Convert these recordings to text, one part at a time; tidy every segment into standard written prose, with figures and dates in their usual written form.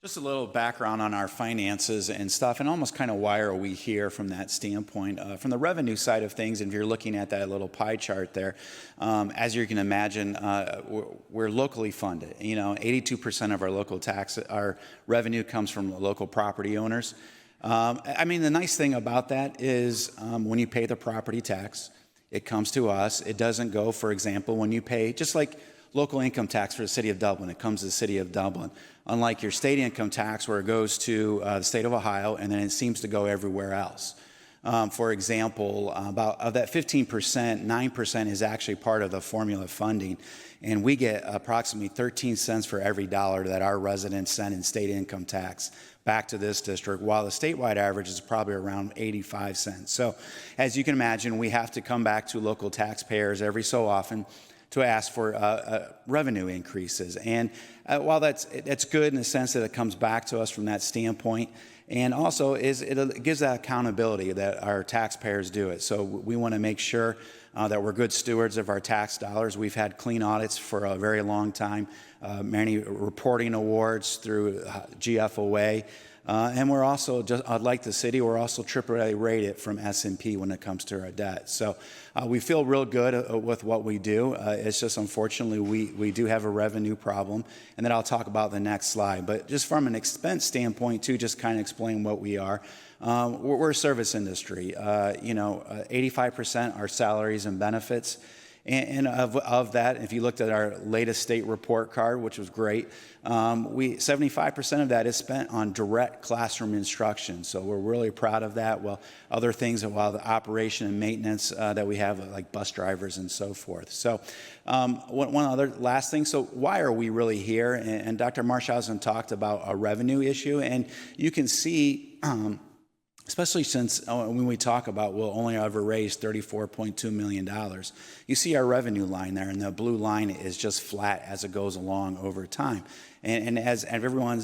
Just a little background on our finances and stuff, and almost kind of why are we here from that standpoint. From the revenue side of things, and if you're looking at that little pie chart there, as you can imagine, we're locally funded. 82% of our our revenue comes from local property owners. The nice thing about that is when you pay the property tax, it comes to us. It doesn't go, for example, when you pay, just like local income tax for the city of Dublin, it comes to the city of Dublin. Unlike your state income tax where it goes to the state of Ohio and then it seems to go everywhere else. For example, of that 15%, 9% is actually part of the formula funding, and we get approximately 13 cents for every dollar that our residents send in state income tax back to this district, while the statewide average is probably around 85 cents. So as you can imagine, we have to come back to local taxpayers every so often to ask for revenue increases. And while that's good in the sense that it comes back to us from that standpoint, and also it gives that accountability that our taxpayers do it. So we want to make sure that we're good stewards of our tax dollars. We've had clean audits for a very long time, many reporting awards through GFOA. And we're also, just like the city, we're also AAA rated from S&P when it comes to our debt. So we feel real good with what we do. It's just unfortunately we do have a revenue problem, and that I'll talk about the next slide. But just from an expense standpoint too, just kind of explain what we are. We're a service industry. 85% are salaries and benefits. And of that, if you looked at our latest state report card, which was great, 75% of that is spent on direct classroom instruction. So we're really proud of that. Well, other things, while the operation and maintenance that we have, like bus drivers and so forth. So one other last thing. So why are we really here? And Dr. Marshausen talked about a revenue issue, and you can see. Especially since when we talk about we'll only ever raise $34.2 million, you see our revenue line there, and the blue line is just flat as it goes along over time. And as everyone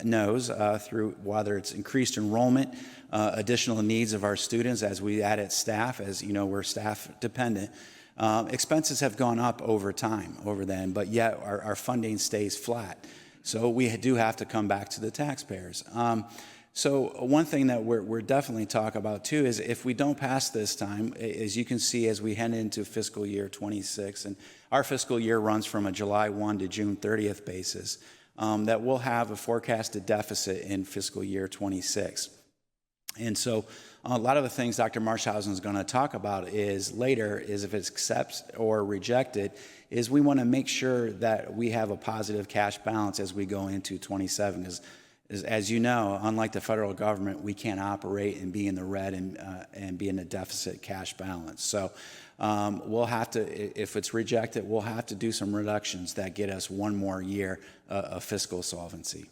knows, through whether it's increased enrollment, additional needs of our students as we added staff, as you know, we're staff dependent, expenses have gone up over time, over then, but yet our funding stays flat. So we do have to come back to the taxpayers. So one thing that we're definitely talking about too is if we don't pass this time, as you can see as we head into fiscal year 26, and our fiscal year runs from a July 1 to June 30th basis, that we'll have a forecasted deficit in fiscal year 26. And so a lot of the things Dr. Marshausen is going to talk about later is if it's accepted or rejected, is we want to make sure that we have a positive cash balance as we go into 27. As you know, unlike the federal government, we can't operate and be in the red and be in a deficit cash balance. So we'll have to, if it's rejected, we'll have to do some reductions that get us one more year of fiscal solvency.